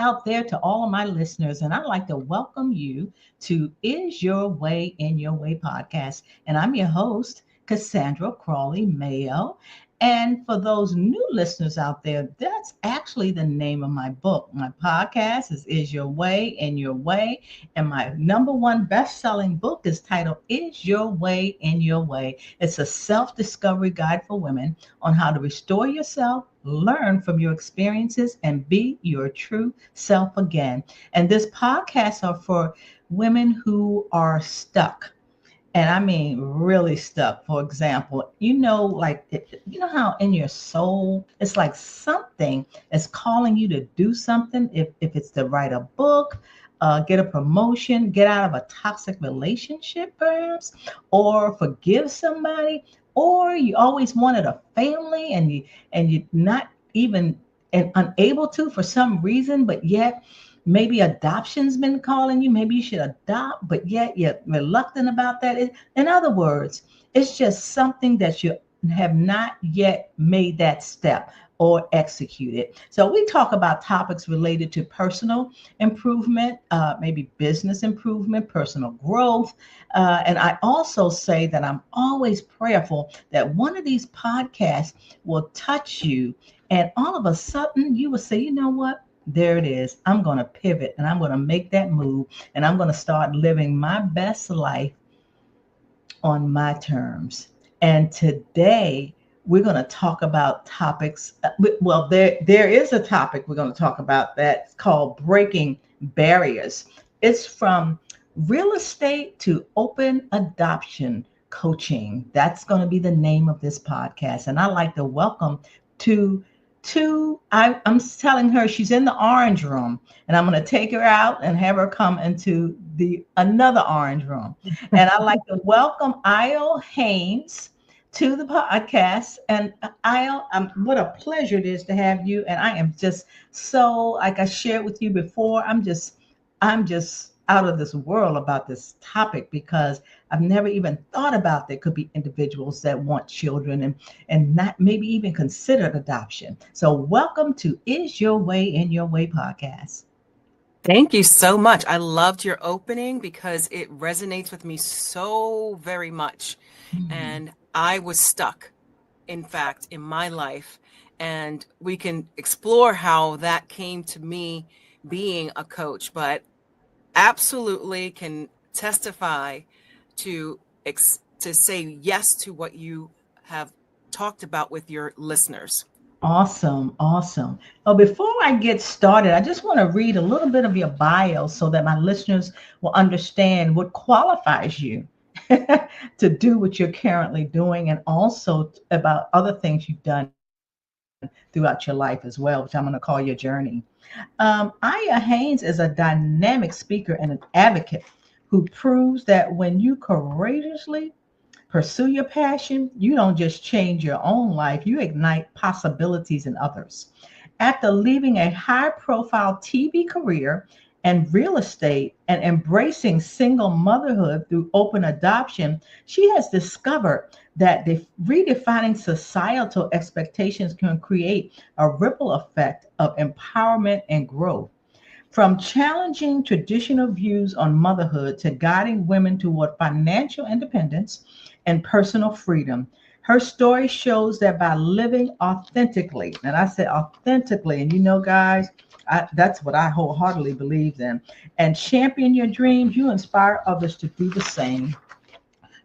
out there to all of my listeners, and I'd like to welcome you to Is Your Way in Your Way podcast. And I'm your host, Cassandra Crawley Mayo. And for those new listeners out there, that's actually the name of my book. My podcast is Your Way in Your Way. And my number one best-selling book is titled Is Your Way in Your Way. It's a self-discovery guide for women on how to restore yourself, learn from your experiences, and be your true self again. And this podcast are for women who are stuck. And I mean, really stuck. For example, you know how in your soul, it's like something is calling you to do something. If it's to write a book, get a promotion, get out of a toxic relationship, perhaps, or forgive somebody, or you always wanted a family and you're not even and unable to for some reason, but yet maybe adoption's been calling you. Maybe you should adopt, but yet you're reluctant about that. In other words, it's just something that you have not yet made that step or executed. So we talk about topics related to personal improvement, maybe business improvement, personal growth. And I also say that I'm always prayerful that one of these podcasts will touch you. And all of a sudden you will say, you know what? There it is. I'm going to pivot and I'm going to make that move and I'm going to start living my best life on my terms. And today we're going to talk about topics. Well, there is a topic we're going to talk about that's called breaking barriers. It's from real estate to open adoption coaching. That's going to be the name of this podcast. And I'd like to welcome I'm telling her she's in the orange room, and I'm going to take her out and have her come into another orange room. And I'd like to welcome Haynes to the podcast. And what a pleasure it is to have you. And I am just so, like I shared with you before, I'm just out of this world about this topic because I've never even thought about there could be individuals that want children and not maybe even considered adoption. So welcome to Is Your Way in Your Way podcast. Thank you so much. I loved your opening because it resonates with me so very much. Mm-hmm. And I was stuck, in fact, in my life. And we can explore how that came to me being a coach, but absolutely can testify to say yes to what you have talked about with your listeners. Awesome. Well, before I get started, I just want to read a little bit of your bio so that my listeners will understand what qualifies you to do what you're currently doing, and also about other things you've done throughout your life as well, which I'm going to call your journey. Aya Haynes is a dynamic speaker and an advocate who proves that when you courageously pursue your passion, you don't just change your own life, you ignite possibilities in others. After leaving a high-profile TV career and real estate and embracing single motherhood through open adoption, she has discovered that redefining societal expectations can create a ripple effect of empowerment and growth. From challenging traditional views on motherhood to guiding women toward financial independence and personal freedom, her story shows that by living authentically, and I say authentically, and you know, guys, that's what I wholeheartedly believe in, and champion your dreams, you inspire others to do the same.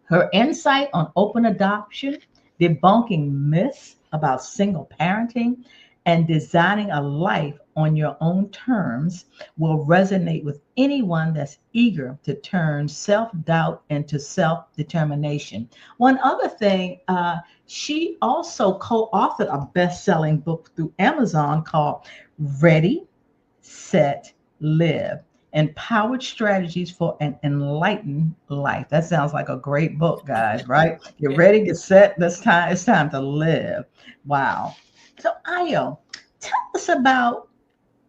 Her insight on open adoption, debunking myths about single parenting, and designing a life on your own terms will resonate with anyone that's eager to turn self-doubt into self-determination. One other thing, she also co-authored a best-selling book through Amazon called Ready, Set, Live. Empowered Strategies for an Enlightened Life. That sounds like a great book, guys, right? Get ready, get set. It's time to live. Wow. So, Ayo, tell us about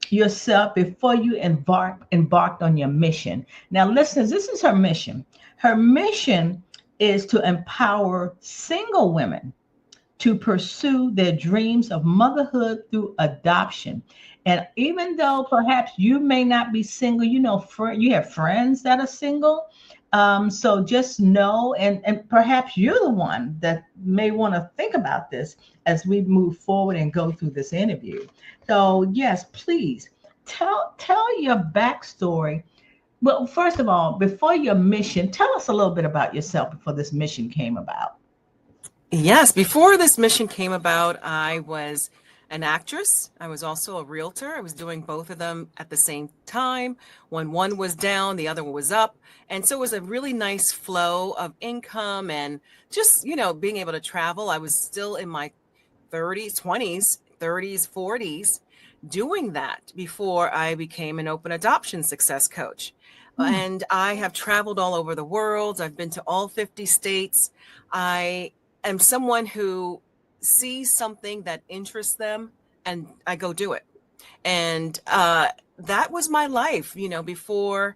yourself before you embarked on your mission. Now, listeners, this is her mission. Her mission is to empower single women to pursue their dreams of motherhood through adoption And even though perhaps you may not be single, you have friends that are single. So just know, and perhaps you're the one that may want to think about this as we move forward and go through this interview. So yes, please tell your backstory. Well, first of all, before your mission, tell us a little bit about yourself before this mission came about. Yes, before this mission came about, I was an actress. I was also a realtor. I was doing both of them at the same time. When one was down, the other one was up. And so it was a really nice flow of income and just, being able to travel. I was still in my 30s, 20s, 30s, 40s doing that before I became an open adoption success coach. Hmm. And I have traveled all over the world. I've been to all 50 states. I am someone who sees something that interests them and I go do it. And that was my life, before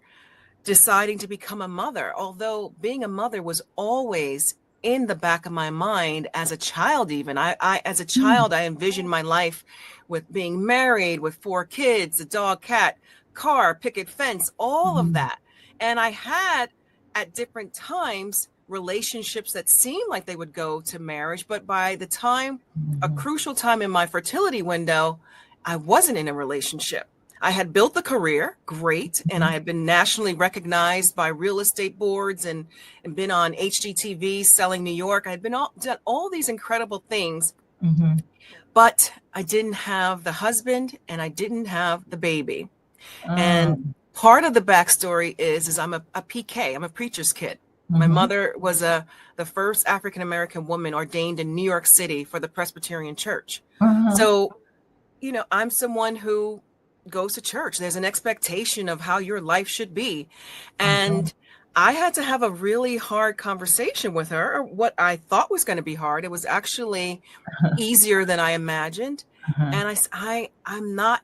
deciding to become a mother. Although being a mother was always in the back of my mind as a child, even as a child, I envisioned my life with being married with 4 kids, a dog, cat, car, picket fence, all of Hmm. that. And I had at different times relationships that seemed like they would go to marriage. But by the time, a Hmm. crucial time in my fertility window, I wasn't in a relationship. I had built the career, great, and I had been nationally recognized by real estate boards and been on HGTV selling New York. I had done all these incredible things, Hmm. but I didn't have the husband and I didn't have the baby. And Um, part of the backstory is I'm a PK. I'm a preacher's kid. My hmm. mother was the first African American woman ordained in New York City for the Presbyterian Church. Uh-huh. So I'm someone who goes to church. There's an expectation of how your life should be. Uh-huh. And I had to have a really hard conversation with her, or what I thought was going to be hard. It was actually easier than I imagined. Uh-huh. And I'm not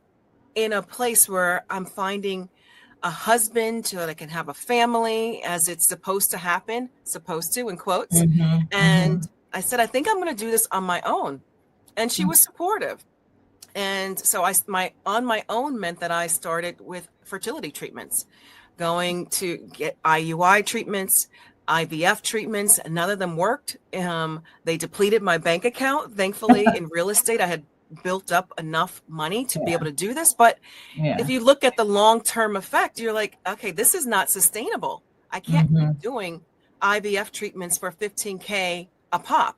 in a place where I'm finding a husband so that I can have a family as it's supposed to, in quotes. Hmm. And Hmm. I said, I think I'm going to do this on my own. And she was supportive. And so my on my own meant that I started with fertility treatments, going to get IUI treatments, IVF treatments. None of them worked. They depleted my bank account. Thankfully, in real estate, I had built up enough money to be Yeah. able to do this. But if Yeah. you look at the long-term effect, you're like, okay, this is not sustainable. I can't keep Hmm. doing IVF treatments for 15K a pop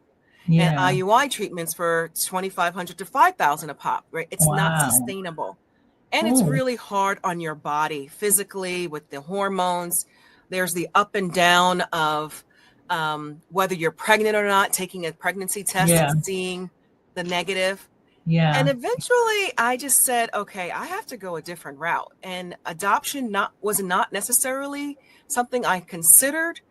and Yeah. IUI treatments for 2,500 to 5,000 a pop, right? It's not Wow. sustainable. And it's Oh, really hard on your body physically with the hormones. There's the up and down of whether you're pregnant or not, taking a pregnancy test and yeah. seeing the negative. And Yeah. eventually I just said, okay, I have to go a different route. And adoption was not necessarily something I considered.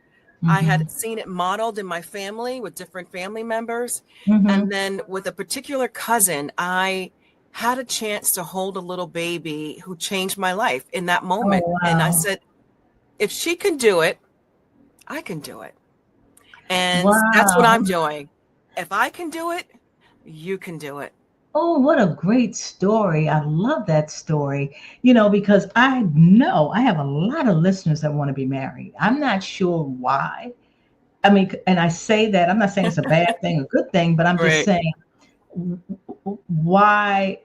I Hmm. had seen it modeled in my family with different family members. And Hmm. then with a particular cousin, I had a chance to hold a little baby who changed my life in that Oh, moment. And I wow. said, if she can do it, I can do it. And that's what Wow. I'm doing. If I can do it, you can do it. Oh, what a great story. I love that story, because I know I have a lot of listeners that want to be married. I'm not sure why. I mean, and I say that, I'm not saying it's a bad thing, a good thing, but I'm just Right. saying, why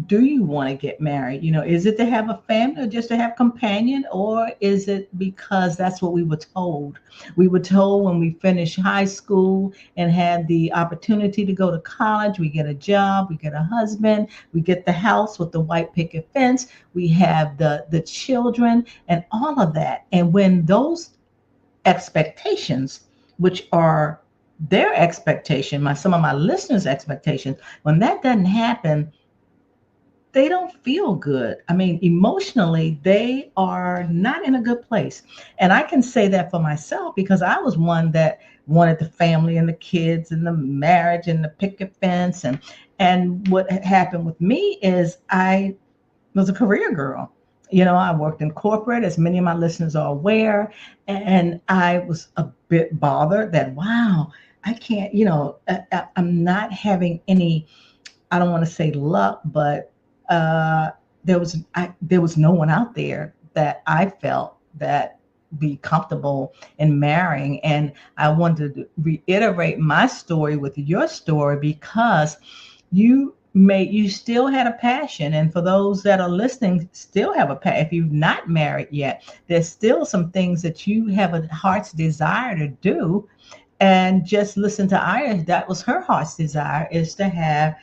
do you want to get married? Is it to have a family or just to have companion, or is it because that's what we were told? We were told when we finished high school and had the opportunity to go to college, we get a job, we get a husband, we get the house with the white picket fence, we have the children and all of that. And when those expectations, which are their expectation, some of my listeners' expectations, when that doesn't happen, they don't feel good. I mean, emotionally, they are not in a good place. And I can say that for myself because I was one that wanted the family and the kids and the marriage and the picket fence. And what happened with me is I was a career girl. I worked in corporate, as many of my listeners are aware, and I was a bit bothered that, wow, I can't, I'm not having any, I don't want to say luck, but uh, there was no one out there that I felt that be comfortable in marrying. And I wanted to reiterate my story with your story because you still had a passion. And for those that are listening, still have a passion. If you've not married yet, there's still some things that you have a heart's desire to do. And just listen to Aya. That was her heart's desire, is to have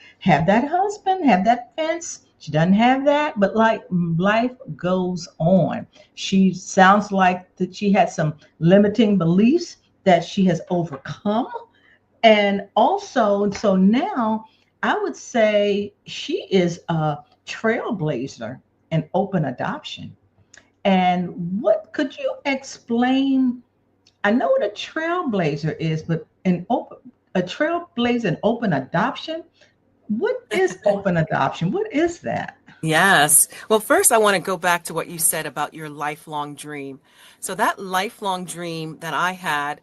that husband, have that fence. She doesn't have that, but like life goes on. She sounds like that she had some limiting beliefs that she has overcome. And also, so now I would say she is a trailblazer in open adoption. And what could you explain? I know what a trailblazer is, but a trailblazer in open adoption. What is open adoption? What is that? Yes. Well, first, I want to go back to what you said about your lifelong dream. So that lifelong dream that I had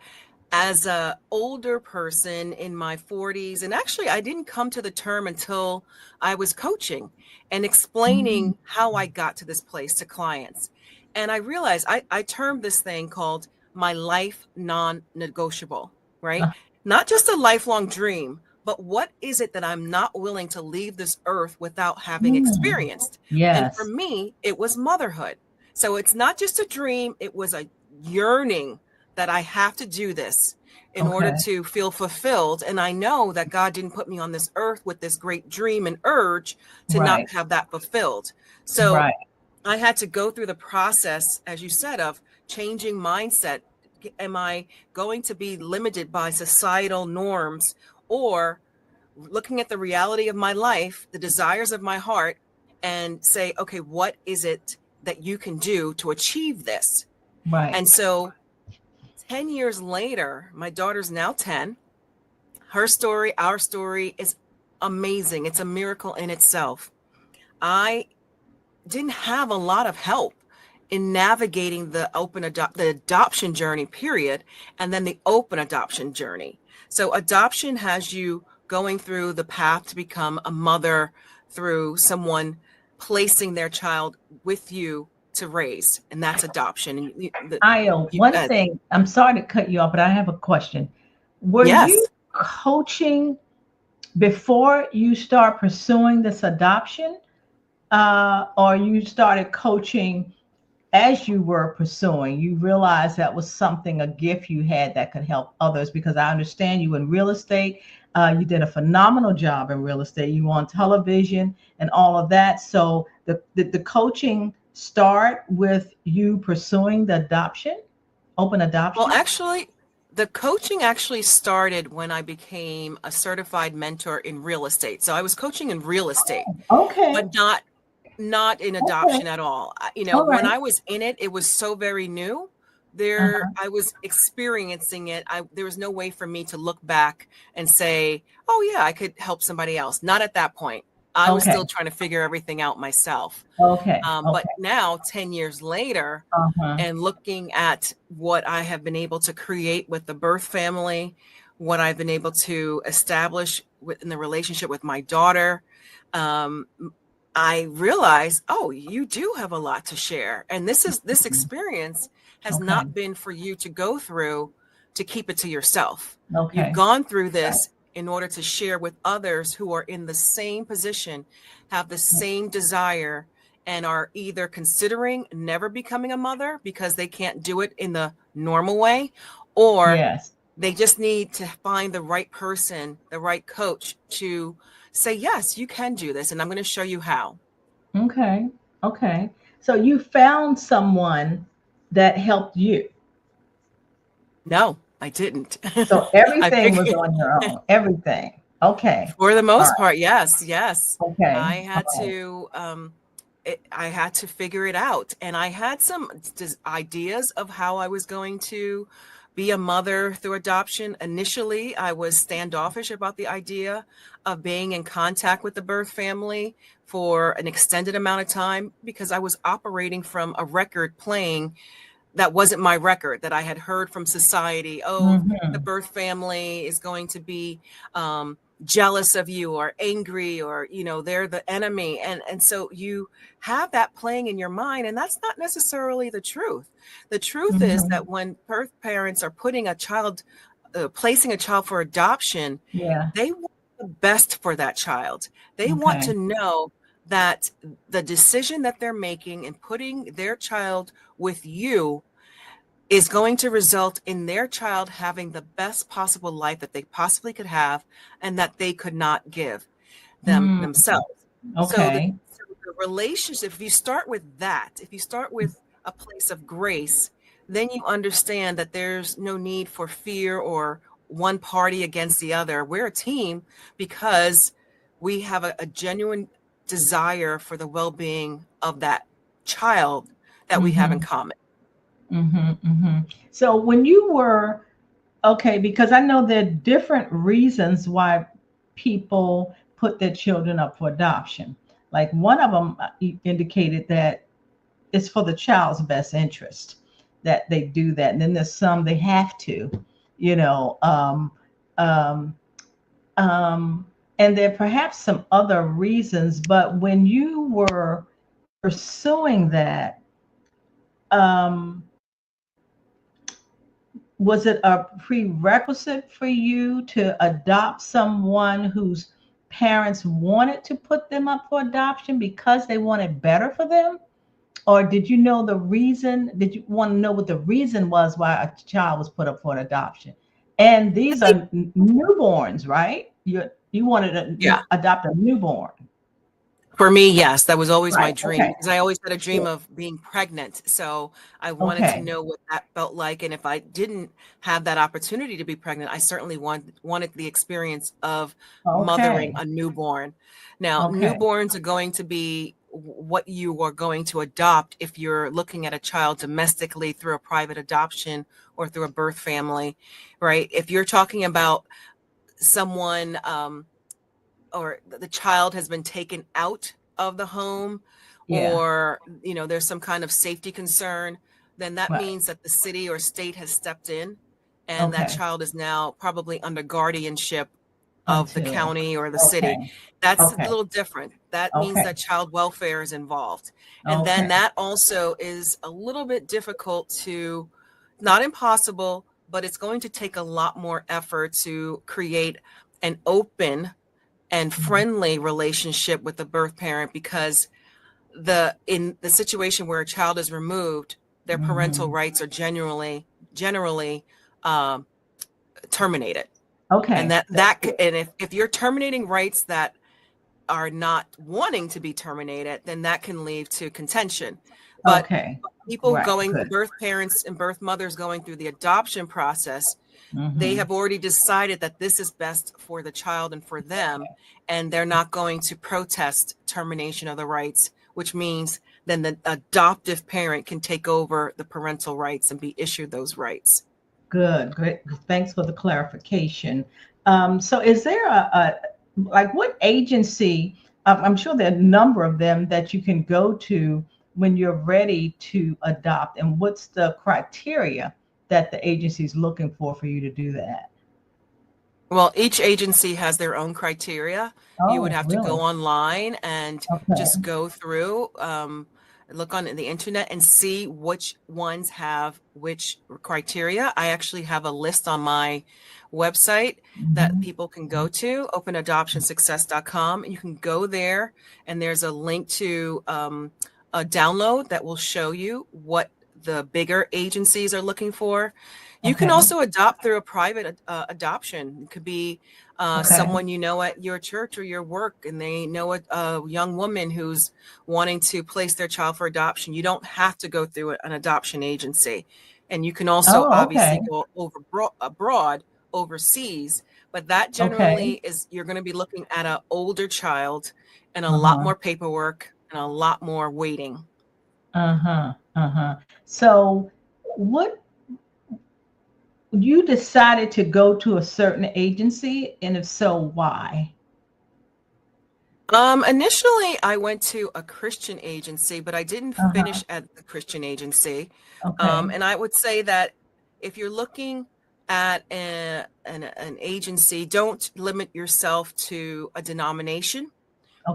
as a older person in my 40s, and actually I didn't come to the term until I was coaching and Mm, explaining how I got to this place to clients. And I realized I termed this thing called my life non-negotiable, right? uh, Not just a lifelong dream, but what is it that I'm not willing to leave this earth without having mm, experienced? And for yes. me, it was motherhood. So it's not just a dream, it was a yearning that I have to do this in order Okay. to feel fulfilled. And I know that God didn't put me on this earth with this great dream and urge to not Right. have that fulfilled. So Right. I had to go through the process, as you said, of changing mindset. Am I going to be limited by societal norms, or looking at the reality of my life, the desires of my heart, and say, okay, what is it that you can do to achieve this? Right. And so 10 years later, my daughter's now 10. Her story, our story is amazing. It's a miracle in itself. I didn't have a lot of help in navigating the adoption journey, period, and then the open adoption journey. So adoption has you going through the path to become a mother through someone placing their child with you to raise, and that's adoption. And Io, you one thing, I'm sorry to cut you off, but I have a question. Were you yes. coaching before you start pursuing this adoption? Or you started coaching as you were pursuing? You realized that was something, a gift you had that could help others? Because I understand you in real estate. You did a phenomenal job in real estate. You were on television and all of that. So the coaching start with you pursuing the adoption, open Well, adoption? actually, the coaching actually started when I became a certified mentor in real estate. So I was coaching in real estate, Okay. but not in Okay. adoption at all. All When right. I was in it, it was so very new. There, Uh-huh. I was experiencing it. There was no way for me to look back and say, "Oh yeah, I could help somebody else." Not at that point. I was Okay. still trying to figure everything out myself. Okay. But Okay. now, 10 years later, Uh-huh. and looking at what I have been able to create with the birth family, what I've been able to establish in the relationship with my daughter, um, I realize, oh, you do have a lot to share. And this experience has Okay. not been for you to go through to keep it to yourself. You've Okay. gone through Right. this in order to share with others who are in the same position, have the same desire, and are either considering never becoming a mother because they can't do it in the normal way, or Yes. they just need to find the right person, the right coach to say, yes, you can do this. And I'm going to show you how. Okay. Okay. So you found someone that helped you. No, I didn't. So I everything was figured on your own. Everything. Okay. for the All most right. part, yes, yes. Okay. I All had right. to, I had to figure it out. And I had some ideas of how I was going to be a mother through adoption. Initially, I was standoffish about the idea of being in contact with the birth family for an extended amount of time because I was operating from a record playing that wasn't my record, that I had heard from society. Oh, the Mm-hmm. birth family is going to be jealous of you or angry, or, they're the enemy. And so you have that playing in your mind, and that's not necessarily the truth. The truth is Mm-hmm. that when birth parents are putting a child, placing a child for adoption, Yeah. they want the best for that child. They want Okay. to know that the decision that they're making and putting their child with you is going to result in their child having the best possible life that they possibly could have, and that they could not give Mm. themselves. Okay. So the relationship, if you start with that, if you start with a place of grace, then you understand that there's no need for fear or one party against the other. We're a team because we have a genuine desire for the well-being of that child that we have in Mm-hmm. common. Mm-hmm. Mm-hmm. So when you were okay, because I know there are different reasons why people put their children up for adoption. Like one of them indicated that it's for the child's best interest that they do that. And then there's some they have to, you know. Um, um, and there are perhaps some other reasons, but when you were pursuing that, um, was it a prerequisite for you to adopt someone whose parents wanted to put them up for adoption because they wanted better for them? Or did you know the reason? Did you want to know what the reason was why a child was put up for an adoption? And I these think, are newborns, right? You wanted to yeah. adopt a newborn. For me, yes, that was always my Right. dream, Okay. because I always had a dream Sure. of being pregnant. So I wanted to Okay. know what that felt like. And if I didn't have that opportunity to be pregnant, I certainly wanted the experience of mothering Okay. a newborn. Now, Okay. newborns are going to be what you are going to adopt if you're looking at a child domestically through a private adoption or through a birth family, right? If you're talking about someone, or the child has been taken out of the home, Yeah. or there's some kind of safety concern, then that Right. means that the city or state has stepped in, and that Okay. child is now probably under guardianship of the Until. county or the city. Okay. That's a Okay. little different. That means Okay. that child welfare is involved. And then Okay. that also is a little bit difficult to, not impossible, but it's going to take a lot more effort to create an open and friendly relationship with the birth parent, because in the situation where a child is removed, their parental Mm-hmm. rights are generally um, terminated. And Okay. and if you're terminating rights that are not wanting to be terminated, then that can lead to contention. But Okay. people Right. going, Good. birth parents and birth mothers going through the adoption process, they Mm-hmm. have already decided that this is best for the child and for them, and they're not going to protest termination of the rights, which means then the adoptive parent can take over the parental rights and be issued those rights. Good. Great. Thanks for the clarification. So, is there like what agency? I'm sure there are a number of them that you can go to when you're ready to adopt, and what's the criteria that the agency is looking for you to do that? Well, each agency has their own criteria. You would Oh, have to go really? online and Okay. just go through, look on the internet and see which ones have which criteria. I actually have a list on my website that Hmm. people can go to, openadoptionsuccess.com. You can go there, and there's a link to a download that will show you what the bigger agencies are looking for. You can Okay. also adopt through a private adoption. It could be Okay. someone you know at your church or your work, and they know a young woman who's wanting to place their child for adoption. You don't have to go through an adoption agency. And you can also Oh, okay. obviously go abroad, overseas, but that Okay. generally is, you're going to be looking at an older child and a lot Uh-huh. more paperwork and a lot more waiting. Uh-huh. Uh-huh. So, what you decided to go to a certain agency, and if so, why? Initially, I went to a Christian agency, but I didn't Uh-huh. finish at the Christian agency. Okay. And I would say that if you're looking at an agency, don't limit yourself to a denomination.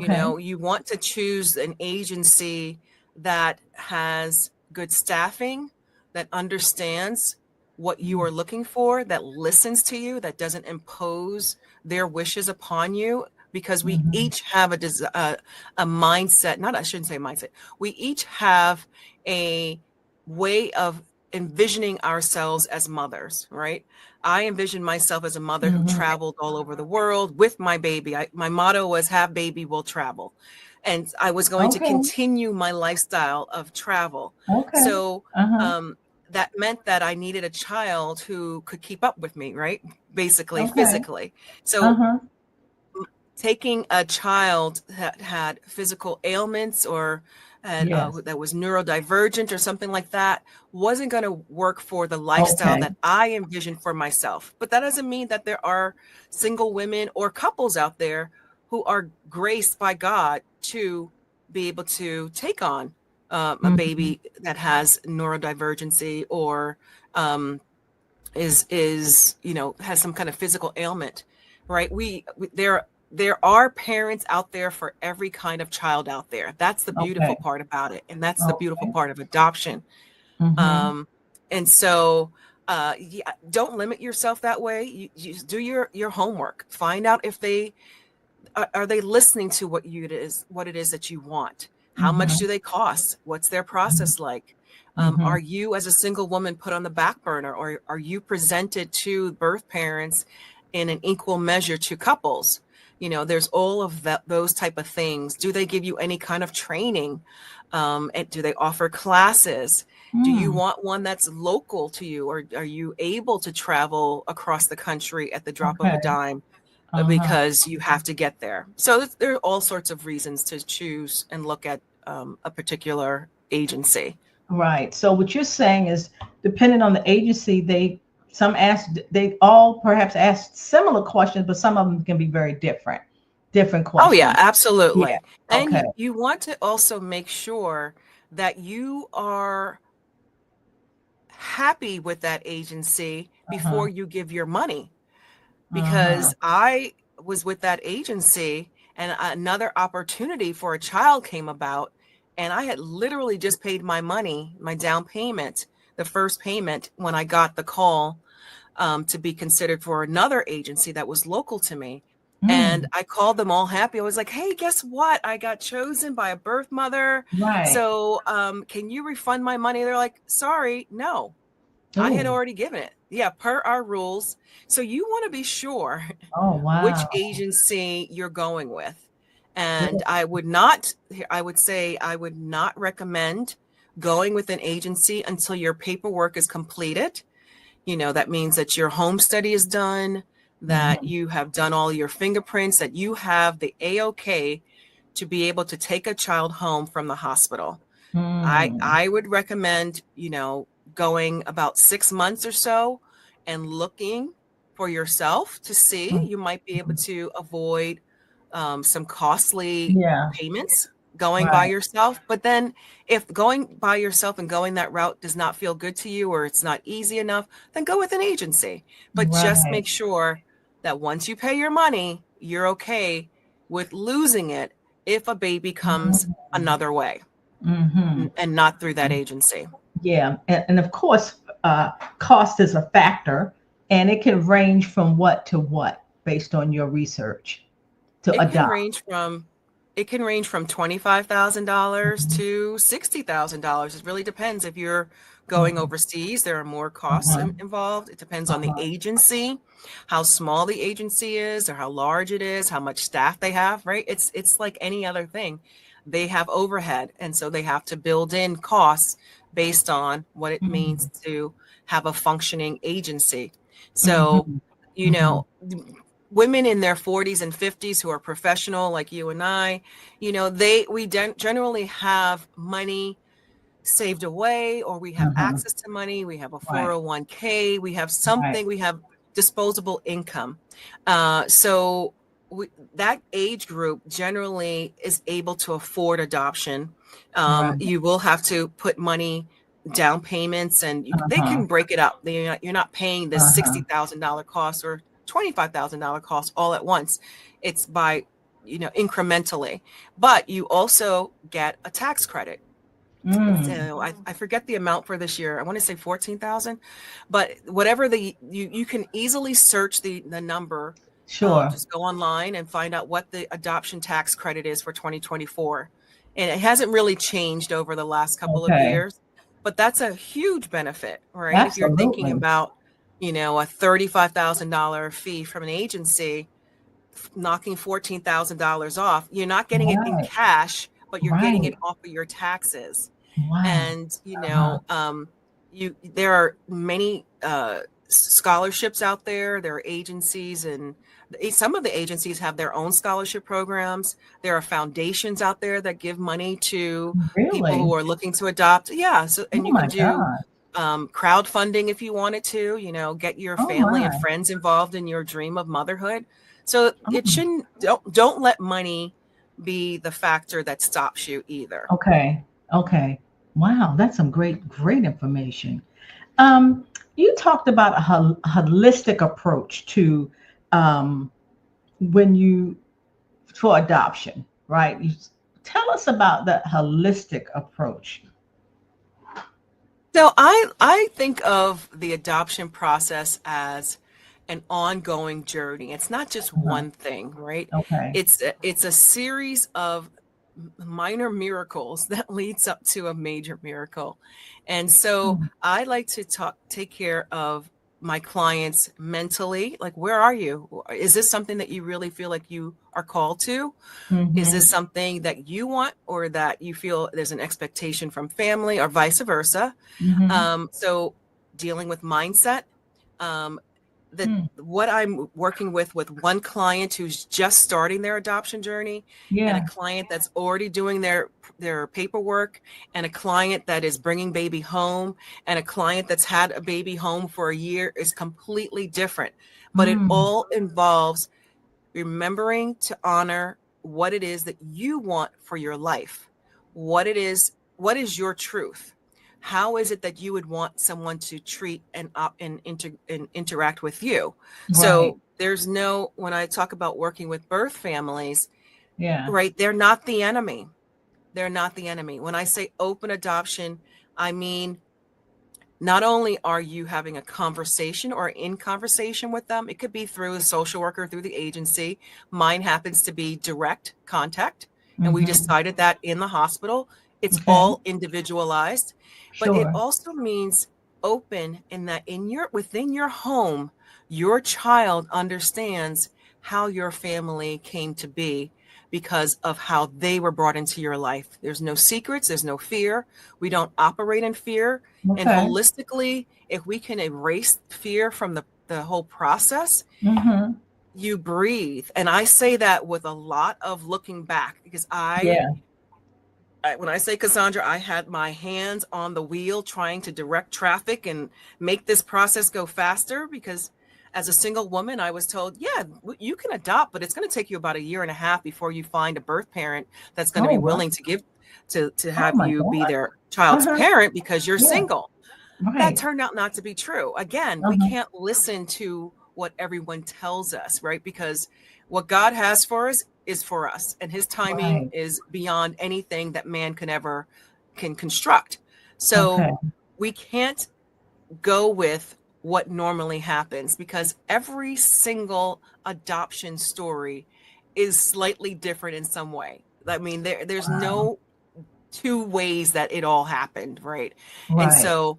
You Okay. know, you want to choose an agency that has good staffing, that understands what you are looking for, that listens to you, that doesn't impose their wishes upon you. Because we Mm-hmm. each have a mindset, not, I shouldn't say mindset, we each have a way of envisioning ourselves as mothers, right? I envisioned myself as a mother who Mm-hmm. traveled all over the world with my baby. My motto was have baby, will travel. And I was going to Okay. continue my lifestyle of travel. Okay. So Uh-huh. that meant that I needed a child who could keep up with me, right? Basically, Okay. physically. So Uh-huh. taking a child that had physical ailments or Yes. that was neurodivergent or something like that wasn't going to work for the lifestyle Okay. that I envisioned for myself. But that doesn't mean that there are single women or couples out there who are graced by God to be able to take on a Mm-hmm. baby that has neurodivergency or um, is has some kind of physical ailment, right? There are parents out there for every kind of child out there. That's the beautiful Okay. part about it, and that's the beautiful Okay. part of adoption. Mm-hmm. um and so yeah, don't limit yourself that way. You do your homework, find out if they are they listening to what it is that you want. How much Mm-hmm. do they cost? What's their process like? Mm-hmm. Are you as a single woman put on the back burner, or are you presented to birth parents in an equal measure to couples? There's all of those type of things. Do they give you any kind of training? And do they offer classes? Do you Mm. want one that's local to you, or are you able to travel across the country at the drop of a Okay. dime Uh-huh. because you have to get there? So there are all sorts of reasons to choose and look at a particular agency. Right. So what you're saying is, depending on the agency, they all perhaps ask similar questions, but some of them can be very different. Different Oh, yeah, questions. Yeah. absolutely. And Okay. you want to also make sure that you are happy with that agency Uh-huh. before you give your money. Uh-huh. Because I was with that agency and another opportunity for a child came about, and I had literally just paid my money, my down payment, the first payment, when I got the call to be considered for another agency that was local to me. And Mm. I called them all happy. I was like, hey, guess what? I got chosen by a birth mother. Right. So can you refund my money? They're like, sorry, no. I had Oh. already given it. Yeah, per our rules. So you want to be sure Oh, which wow. agency you're going with. Yeah. And I would not recommend going with an agency until your paperwork is completed. That means that your home study is done, that Mm-hmm. you have done all your fingerprints, that you have the A-OK to be able to take a child home from the hospital. I Mm. I would recommend, going about 6 months or so and looking for yourself to see. Mm. You might be able to avoid some costly Yeah. payments going by Right. yourself. But then if going by yourself and going that route does not feel good to you, or it's not easy enough, then go with an agency. But just Right. make sure that once you pay your money, you're okay with losing it if a baby comes Mm-hmm. another way Mm-hmm. and not through that agency. Yeah, and of course, cost is a factor, and it can range from what to what based on your research to It can adopt. range from it can range from $25,000 Mhm. to $60,000. It really depends. If you're going Mhm. overseas, there are more costs Uh-huh. involved. It depends on the Uh-huh. agency, how small the agency is, or how large it is, how much staff they have, right? It's like any other thing. They have overhead, and so they have to build in costs based on what it means Mhm. to have a functioning agency. So, Mhm. you Mhm. know, women in their 40s and 50s who are professional like you and I, we generally have money saved away, or we have Uh-huh. access to money, we have a Right. 401k, we have Right. something, we have disposable income. So that age group generally is able to afford adoption. Right. You will have to put money down payments, and they Uh-huh. can break it up. You're not paying this Uh-huh. $60,000 cost or $25,000 cost all at once. It's by, incrementally, but you also get a tax credit. Mm. So I forget the amount for this year. I want to say 14,000, but whatever you can easily search the number. Sure. Just go online and find out what the adoption tax credit is for 2024. And it hasn't really changed over the last couple of Okay. years, but that's a huge benefit, right? If you're thinking Absolutely. about, a $35,000 fee from an agency, knocking $14,000 off, you're not getting it in Right. cash, but you're getting it Right. off of your taxes. Wow. And Uh-huh. there are many scholarships out there. There are agencies, and some of the agencies have their own scholarship programs. There are foundations out there that give money to people who Really? are looking to adopt. Yeah, so, and Oh you can my do God. crowdfunding if you wanted to, get your Oh family and my. friends involved in your dream of motherhood. So it Oh, shouldn't, don't let money be the factor that stops you either. okay. Okay. Wow, that's some great information. Um, you talked about a holistic approach to um, when you for adoption, right? Tell us about the holistic approach. So I think of the adoption process as an ongoing journey. It's not just Uh-huh. one thing, right? Okay. It's a series of minor miracles that leads up to a major miracle. And so Mm. I like to take care of my clients mentally. Like, where are you? Is this something that you really feel like you are called to? Is Mm-hmm. this something that you want, or that you feel there's an expectation from family, or vice versa? Mm-hmm. So dealing with mindset, um, that Mm. what I'm working with one client who's just starting their adoption journey, and a Yeah. client that's already doing their paperwork, and a client that is bringing baby home, and a client that's had a baby home for a year is completely different. But it Mm. all involves remembering to honor what it is that you want for your life. What is your truth? How is it that you would want someone to treat and interact with you? Right. So there's no, when I talk about working with birth families, Yeah. right, they're not the enemy. They're not the enemy. When I say open adoption, I mean, not only are you having a conversation or in conversation with them, it could be through a social worker, through the agency. Mine happens to be direct contact, and we Mm-hmm. decided that in the hospital. It's Okay. all individualized, but it Sure. also means open, in that within your home, your child understands how your family came to be because of how they were brought into your life. There's no secrets, there's no fear. We don't operate in fear. And Okay. holistically, if we can erase fear from the whole process, Mm-hmm. you breathe. And I say that with a lot of looking back, because Yeah. when I say, Cassandra, I had my hands on the wheel trying to direct traffic and make this process go faster, because as a single woman, I was told, yeah, you can adopt, but it's going to take you about a year and a half before you find a birth parent that's going to Oh be wow. willing to give to Oh have my you be God. their child's Uh-huh. parent because you're Yeah. single. That Right. turned out not to be true. Again, we Uh-huh. can't listen to what everyone tells us, right? Because what God has for us is for us, and his timing Right. is beyond anything that man can construct. Okay. So we can't go with what normally happens, because every single adoption story is slightly different in some way. I mean, there's Wow. no two ways that it all happened, right? And Right. so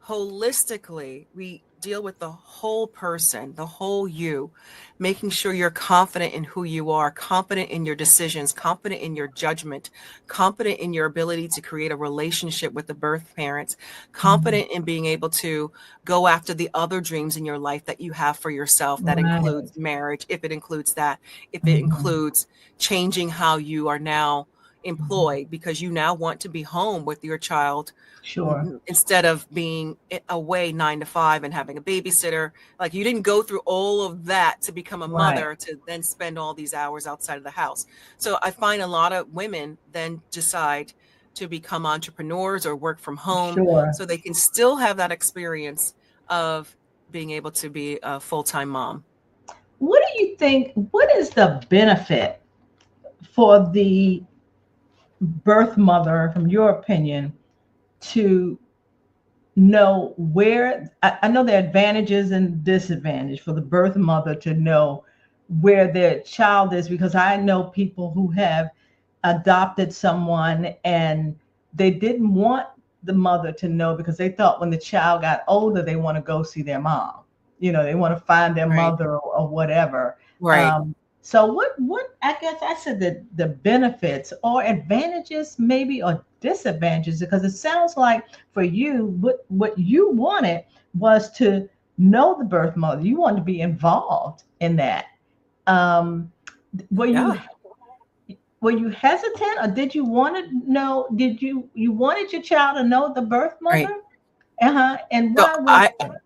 holistically, we deal with the whole person, the whole you, making sure you're confident in who you are, confident in your decisions, confident in your judgment, confident in your ability to create a relationship with the birth parents, Mhm. confident in being able to go after the other dreams in your life that you have for yourself. That Right. includes marriage, if it includes that, if it Mhm. includes changing how you are now Mhm. employed because you now want to be home with your child Sure. instead of being away 9 to 5 and having a babysitter. Like you didn't go through all of that to become a Right. mother to then spend all these hours outside of the house. So I find a lot of women then decide to become entrepreneurs or work from home Sure. so they can still have that experience of being able to be a full-time mom. What do you think? What is the benefit for the birth mother, from your opinion, to know where? I know there are advantages and disadvantages for the birth mother to know where their child is, because I know people who have adopted someone and they didn't want the mother to know because they thought when the child got older they want to go see their mom, they want to find their Right. mother or whatever. Right. So what I guess I said that the benefits or advantages maybe or disadvantages, because it sounds like for you what you wanted was to know the birth mother. You wanted to be involved in that. um were you Yeah. were you hesitant, or did you want to know? Did you wanted your child to know the birth Right. mother? Uh-huh. And So why was I that?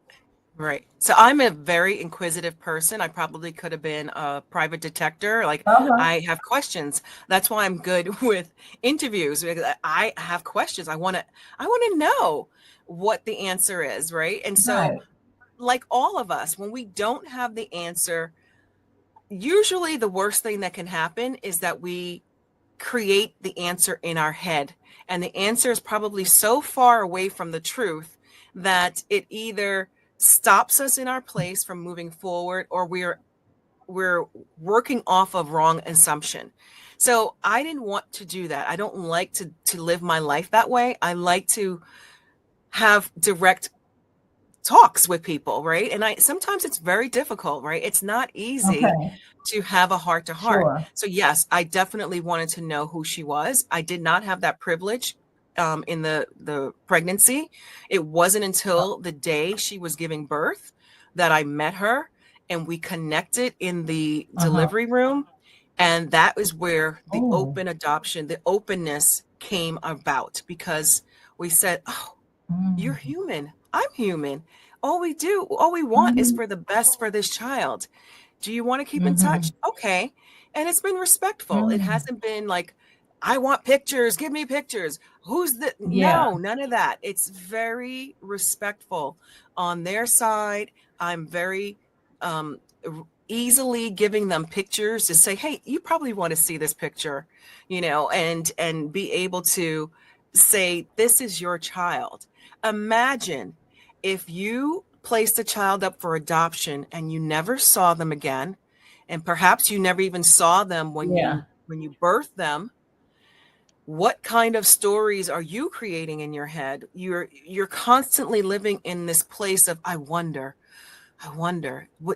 Right. So I'm a very inquisitive person. I probably could have been a private detector. Like Uh-huh. I have questions. That's why I'm good with interviews because I have questions. I want to know what the answer is, right? And so Right. like all of us, when we don't have the answer, usually the worst thing that can happen is that we create the answer in our head. And the answer is probably so far away from the truth that it either stops us in our place from moving forward or we're working off of wrong assumption. So I didn't want to do that. I don't like to live my life that way. I like to have direct talks with people, right? And I sometimes it's very difficult, right? It's not easy Okay. to have a heart to heart. Sure. So yes, I definitely wanted to know who she was. I did not have that privilege in the pregnancy. It wasn't until the day she was giving birth that I met her and we connected in the Uh-huh. delivery room. And that is where the Oh. open adoption, the openness came about because we said, oh, you're Mm-hmm. human. I'm human. All we want is Mm-hmm. for the best for this child. Do you want to keep in Mm-hmm. touch? Okay. And it's been respectful. It Mm. hasn't been like, I want pictures. Give me pictures. Who's the, Yeah. no, none of that. It's very respectful on their side. I'm very easily giving them pictures to say, hey, you probably want to see this picture, and be able to say, this is your child. Imagine if you placed a child up for adoption and you never saw them again, and perhaps you never even saw them Yeah. when you birthed them. What kind of stories are you creating in your head? You're constantly living in this place of I wonder,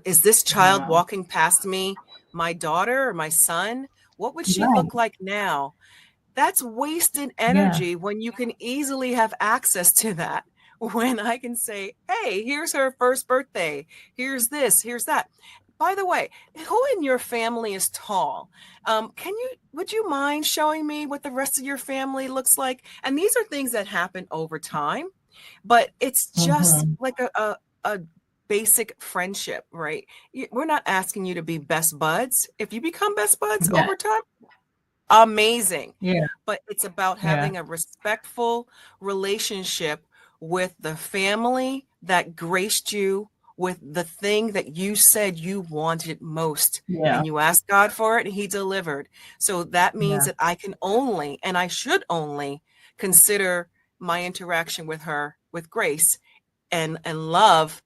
is this child Wow. walking past me, my daughter or my son? What would she Right. look like now? That's wasted Yeah. energy when you can easily have access to that. When I can say, hey, here's her first birthday. Here's this, here's that. By the way, who in your family is tall? Would you mind showing me what the rest of your family looks like? And these are things that happen over time, but it's just Mm-hmm. like a basic friendship, right? We're not asking you to be best buds. If you become best buds Yeah. over time, amazing. Yeah. But it's about Yeah. having a respectful relationship with the family that graced you with the thing that you said you wanted most. Yeah. And you asked God for it, and He delivered. So that means Yeah. that I can only, and I should only, consider my interaction with her with grace and love,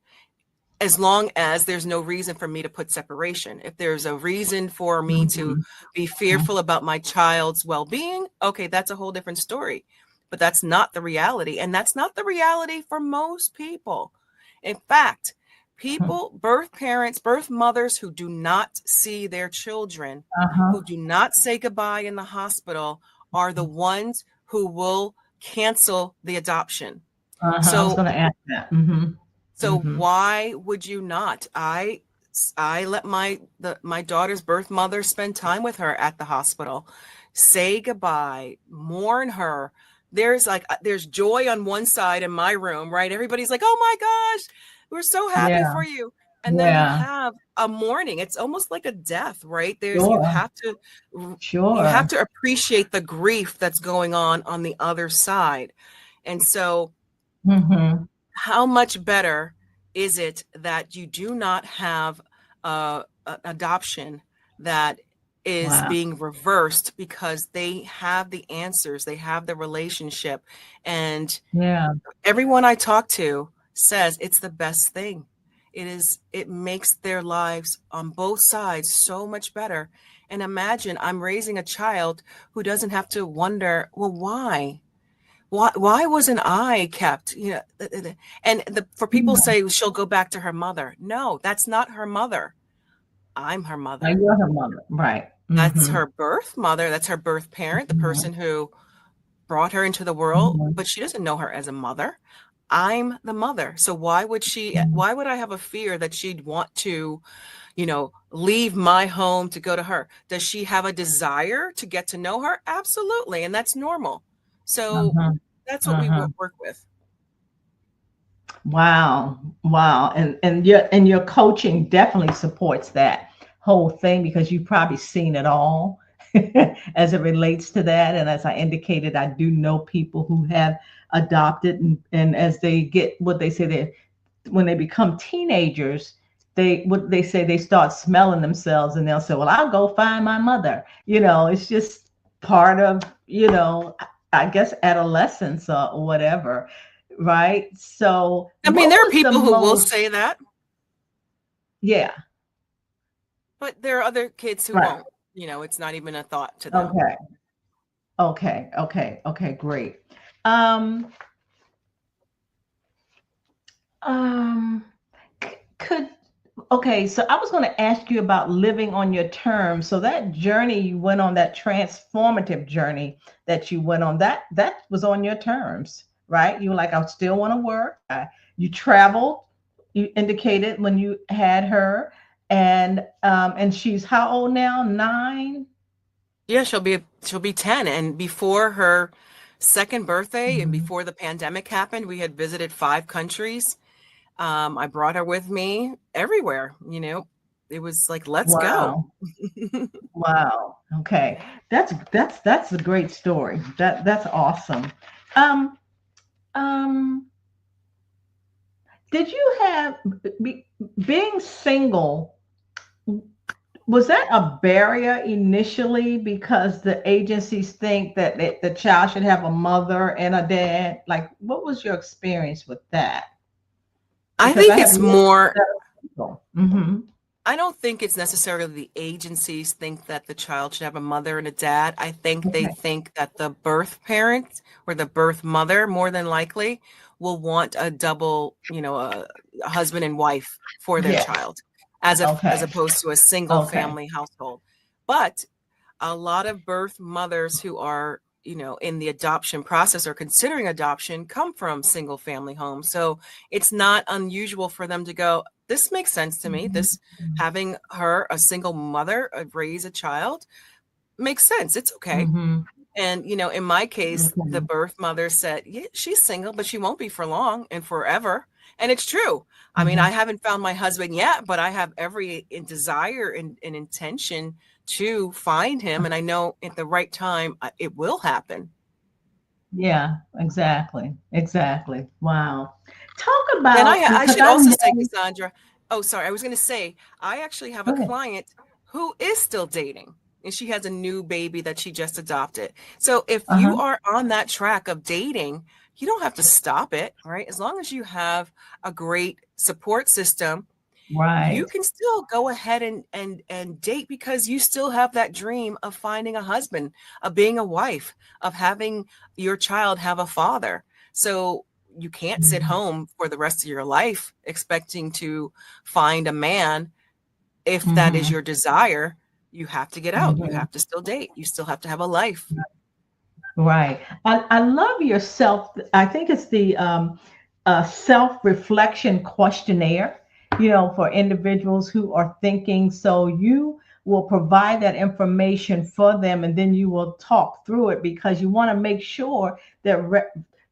as long as there's no reason for me to put separation. If there's a reason for me to Mm-hmm. be fearful about my child's well-being, okay, that's a whole different story. But that's not the reality. And that's not the reality for most people. In fact, birth parents, birth mothers who do not see their children, Uh-huh. who do not say goodbye in the hospital, are the ones who will cancel the adoption. Uh-huh. I was So going to ask that. Mm-hmm. so Mm-hmm. why would you not? I I let my daughter's birth mother spend time with her at the hospital, say goodbye, mourn her. There's joy on one side in my room, right? Everybody's like, "Oh my gosh, we're so happy Yeah. for you." And then you Yeah. have a mourning. It's almost like a death, right? There's Sure. you have Sure. to appreciate the grief that's going on the other side. And so Mm-hmm. how much better is it that you do not have an adoption that is Wow. being reversed because they have the answers, they have the relationship, and Yeah. everyone I talk to says it's the best thing. It makes their lives on both sides so much better. And imagine I'm raising a child who doesn't have to wonder, well, why wasn't I kept, for people Mhm. say she'll go back to her mother. No, that's not her mother. I'm her Now mother. you're her mother. Right. That's Mm-hmm. her birth mother. That's her birth parent, the Mm-hmm. person who brought her into the world, Mm-hmm. but she doesn't know her as a mother. I'm the mother. So Mm-hmm. why would I have a fear that she'd want to, leave my home to go to her? Does she have a desire to get to know her? Absolutely. And that's normal. So Uh-huh. that's what we Uh-huh. work with. Wow. Wow. And your coaching definitely supports that whole thing because you've probably seen it all as it relates to that. And as I indicated, I do know people who have adopted and as they get what they say they when they become teenagers, they say they start smelling themselves and they'll say, well, I'll go find my mother. It's just part of, I guess adolescence or whatever. Right. So I mean, what there are was the people who will most, say that, yeah, but there are other kids who right. won't. It's not even a thought to them. Okay. Okay. Great. Um, um, could Okay, so I was going to ask you about living on your terms. So that journey you went on, that transformative journey that you went on, that was on your terms, right? You were like, I still want to work. You traveled. You indicated when you had her, and she's how old now? 9. Yeah, she'll be 10, and before her second birthday and Mhm. before the pandemic happened, we had visited 5 countries. I brought her with me everywhere. It was like, let's go. Wow. Wow. Okay. That's a great story. That's awesome. Um, um, Did you have being single? Was that a barrier initially because the agencies think that the child should have a mother and a dad? Like, what was your experience with that? I Because I think have it's listened more, to several people. Mm-hmm. I don't think it's necessarily the agencies think that the child should have a mother and a dad. I think they Okay. think that the birth parent or the birth mother, more than likely, will want a double, a husband and wife for their Yes. child, as Okay. opposed to a single Okay. family household. But a lot of birth mothers who are, in the adoption process or considering adoption come from single family homes. So it's not unusual for them to go, this makes sense to me. Mm-hmm. This having her, a single mother, raise a child makes sense. It's okay. Mm-hmm. And, in my case, the Okay. birth mother said, yeah, she's single, but she won't be for long and forever. And it's true. I mean, Mm-hmm. I haven't found my husband yet, but I have every desire and intention to find him. And I know at the right time, it will happen. Yeah, exactly. Exactly. Wow. Talk And about I because should I also say, know. Cassandra, oh, sorry, I was going to say, I actually have a Go ahead. client who is still dating and she has a new baby that she just adopted. So if you Uh-huh. are on that track of dating, you don't have to stop it, right? As long as you have a great support system, you Right. can still go ahead and date because you still have that dream of finding a husband, of being a wife, of having your child have a father. So you can't sit Mhm. home for the rest of your life expecting to find a man. If that is Mhm. your desire, you have to get out. You Mhm. have to still date. You still have to have a life. Right. I love your self. I think it's the self reflection questionnaire. for individuals who are thinking. So you will provide that information for them, and then you will talk through it, because you want to make sure that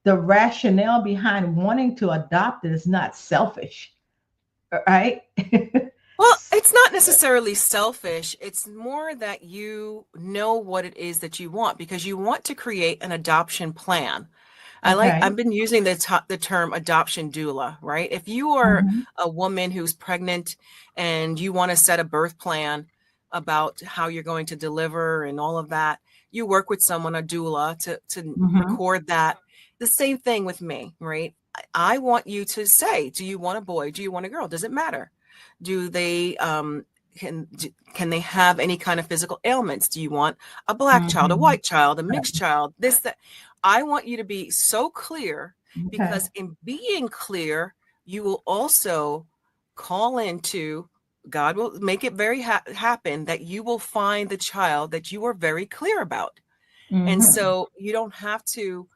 the rationale behind wanting to adopt it is not selfish, right? Well, it's not necessarily selfish. It's more that you know what it is that you want, because you want to create an adoption plan. Okay. I've been using the term adoption doula, right? If you are Mhm. a woman who's pregnant and you want to set a birth plan about how you're going to deliver and all of that, you work with someone, a doula, to Mhm. record that. The same thing with me, right? I want you to say, do you want a boy? Do you want a girl? Does it matter? Do they can they have any kind of physical ailments? Do you want a black child, a Mhm. white child, a mixed child, this, that? I want you to be so clear, Okay. because in being clear, you will also call into, God will make it very happen that you will find the child that you are very clear about. And Mhm. so you don't have to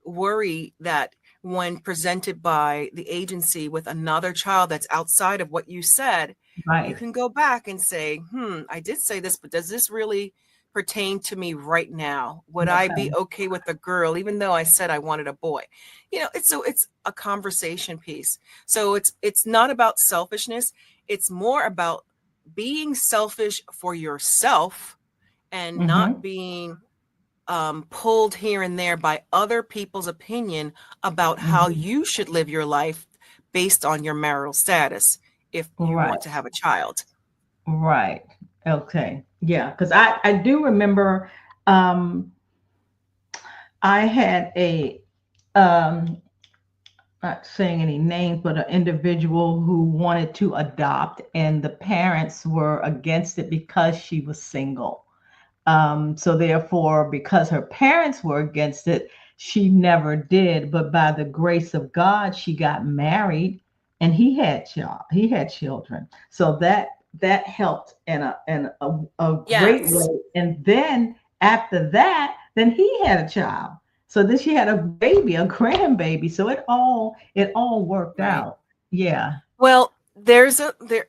worry that when presented by the agency with another child that's outside of what you said, you Right. can go back and say, I did say this, but does this really pertain to me right now? Would I be Okay. okay with a girl, even though I said I wanted a boy? It's a conversation piece. So it's not about selfishness. It's more about being selfish for yourself and not Mhm. being pulled here and there by other people's opinion about how Mhm. you should live your life based on your marital status if you Right. want to have a child. Right. Okay. Yeah. Because I do remember, um, I had um, not saying any names, but an individual who wanted to adopt, and the parents were against it because she was single. So therefore, because her parents were against it, she never did. But by the grace of God, she got married, and he had children. So that helped in a great Yes, way. And then after that, then he had a child. So then she had a baby, a grandbaby. So it all worked right. out. Yeah. Well, there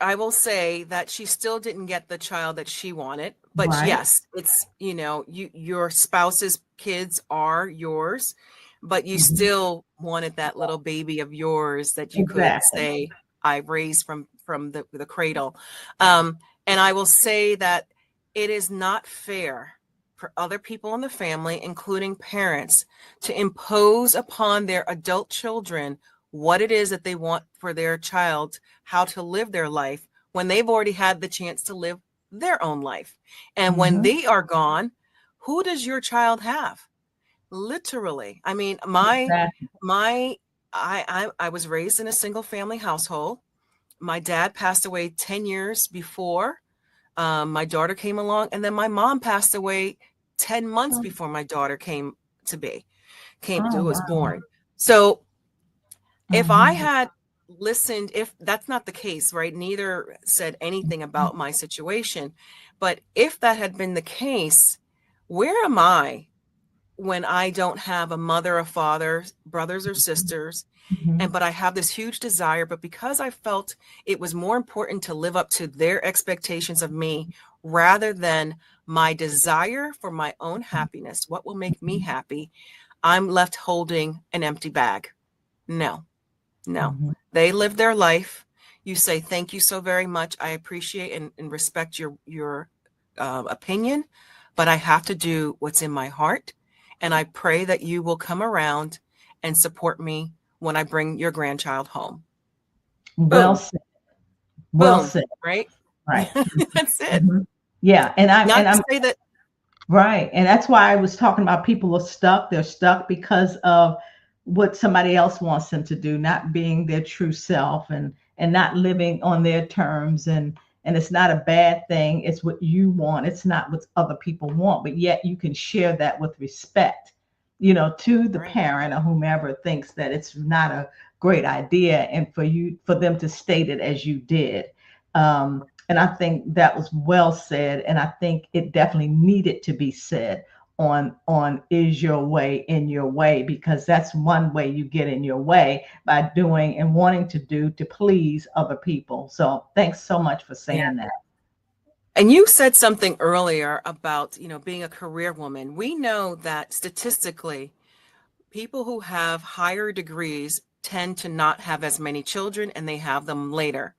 I will say that she still didn't get the child that she wanted, but Right. yes, it's, your spouse's kids are yours, but you Mhm. still wanted that little baby of yours that you could Exactly. say I raised from the cradle. Um, and I will say that it is not fair for other people in the family, including parents, to impose upon their adult children what it is that they want for their child, how to live their life when they've already had the chance to live their own life. And when Hmm. they are gone, who does your child have? Literally. I mean, my I was raised in a single family household. My dad passed away 10 years before my daughter came along, and then my mom passed away 10 months before my daughter Oh, was wow. born. So if I Mhm. had listened, if that's not the case, right? Neither said anything about my situation. But if that had been the case, where am I when I don't have a mother, a father, brothers or sisters? Mhm. But I have this huge desire, but because I felt it was more important to live up to their expectations of me rather than my desire for my own happiness, what will make me happy, I'm left holding an empty bag. No. No, Mhm. they live their life. You say, thank you so very much. I appreciate and respect your opinion, but I have to do what's in my heart. And I pray that you will come around and support me when I bring your grandchild home. Well Boom, said. Well boom, said. right? Right. That's it. Mhm. Yeah, and I'm Not and to I'm say that, right, and that's why I was talking about people are stuck. They're stuck because of what somebody else wants them to do, not being their true self, and not living on their terms. And it's not a bad thing. It's what you want. It's not what other people want. But yet you can share that with respect, to the right, parent or whomever thinks that it's not a great idea, and for them to state it as you did. And I think that was well said. And I think it definitely needed to be said on is your way in your way, because that's one way you get in your way, by doing and wanting to do to please other people. So thanks so much for Yeah. saying that. And you said something earlier about, being a career woman. We know that statistically, people who have higher degrees tend to not have as many children and they have them later.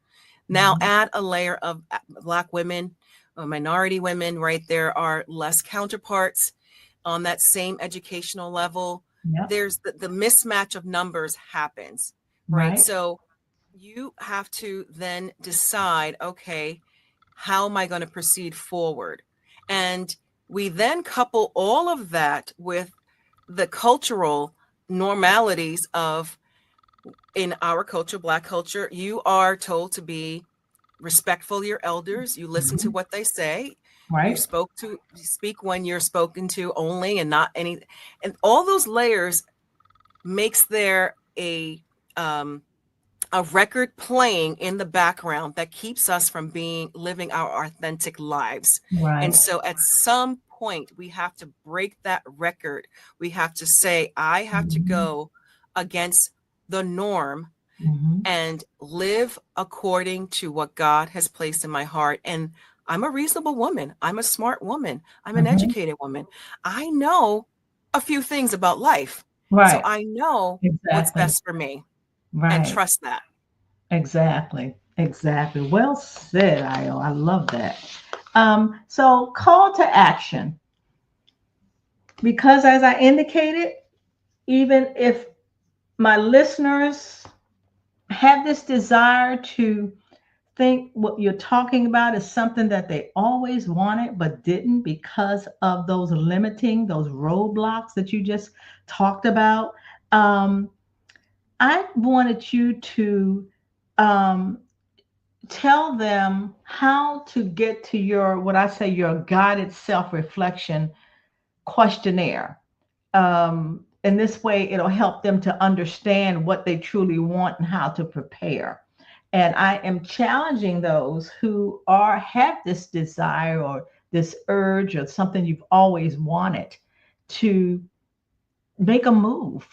Now, Mhm. add a layer of Black women, minority women, right? There are less counterparts on that same educational level. Yep. There's the mismatch of numbers happens, right? Right. So you have to then decide, okay, how am I going to proceed forward? And we then couple all of that with the cultural normalities of, in our culture, Black culture, you are told to be respectful of your elders. You listen to Mhm. what they say. You Right. speak when you're spoken to only, and not any. And all those layers makes there a record playing in the background that keeps us from living our authentic lives. And Right. so at some point we have to break that record. We have to say, I have to Mhm. go against the norm Mhm. and live according to what God has placed in my heart. And I'm a reasonable woman. I'm a smart woman. I'm an Mhm. educated woman. I know a few things about life. So Right. I know what's Exactly. best for me, and Right. trust that. Exactly. Exactly. Well said, Io. I love that. So call to action, because as I indicated, even if my listeners have this desire to think what you're talking about is something that they always wanted but didn't, because of those roadblocks that you just talked about, um, I wanted you to um, tell them how to get to your, what I say, your guided self-reflection questionnaire. In this way, it'll help them to understand what they truly want and how to prepare. And I am challenging those who have this desire or this urge or something you've always wanted, to make a move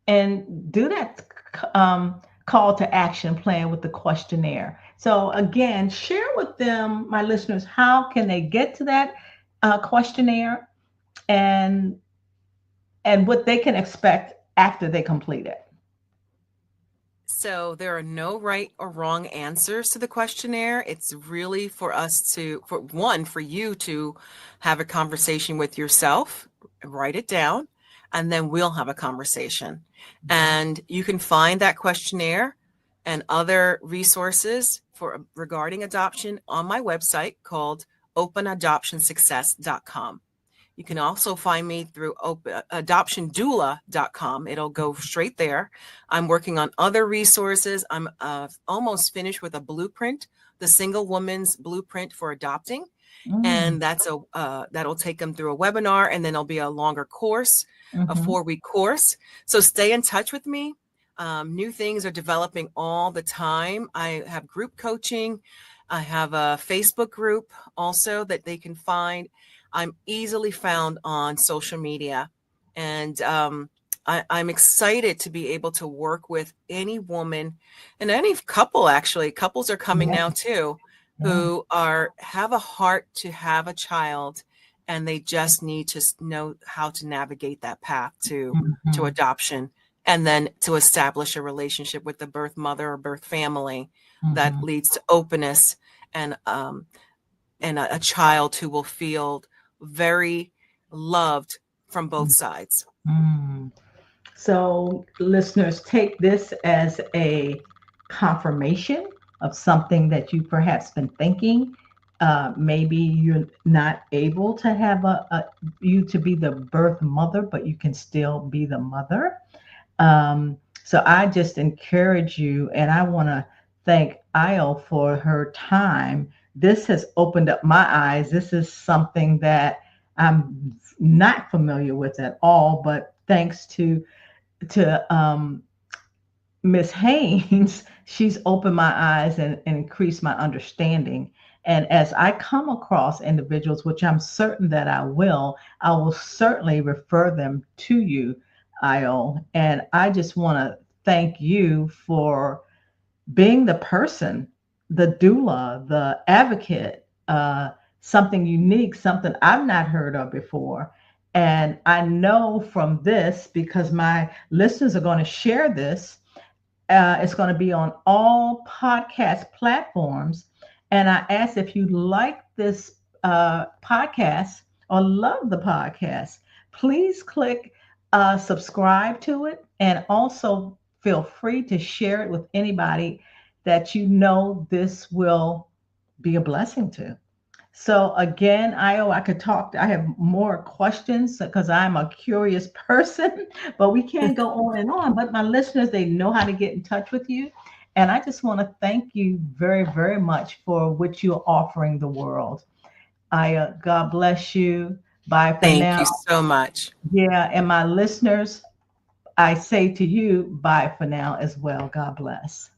and do that call to action plan with the questionnaire. So again, share with them, my listeners, how can they get to that questionnaire, and what they can expect after they complete it. So there are no right or wrong answers to the questionnaire. It's really for us to, for you to have a conversation with yourself, write it down, and then we'll have a conversation. And you can find that questionnaire and other resources regarding adoption on my website called openadoptionsuccess.com. You can also find me through adoptiondoula.com. It'll go straight there. I'm working on other resources. I'm almost finished with a blueprint, the single woman's blueprint for adopting. Mm, And that'll take them through a webinar, and then it'll be a longer course, a mhm, 4-week course. So stay in touch with me. New things are developing all the time. I have group coaching. I have a Facebook group also that they can find. I'm easily found on social media. And I'm excited to be able to work with any woman and any couple, actually. Couples are coming yeah, now too, yeah. who have a heart to have a child, and they just need to know how to navigate that path to Mhm, adoption, and then to establish a relationship with the birth mother or birth family that mhm, leads to openness, and a child who will feel very loved from both sides. mm. So, listeners, take this as a confirmation of something that you perhaps been thinking. Maybe you're not able to have you to be the birth mother, but you can still be the mother. So I just encourage you, and I want to thank Io for her time. This has opened up my eyes. This is something that I'm not familiar with at all, but thanks to Miss Haynes, she's opened my eyes and increased my understanding. And as I come across individuals, which I'm certain that I will certainly refer them to you, Io. And I just want to thank you for being the person, the doula, the advocate, something unique, something I've not heard of before. And I know from this, because my listeners are going to share this, it's going to be on all podcast platforms. And I ask if you like this podcast or love the podcast, please click subscribe to it. And also feel free to share it with anybody that you know this will be a blessing to. So again, I could talk. I have more questions because I'm a curious person, but we can't go on and on. But my listeners, they know how to get in touch with you. And I just want to thank you very, very much for what you're offering the world. God bless you. Bye for Thank now. you so much. Yeah, and my listeners, I say to you, bye for now as well. God bless.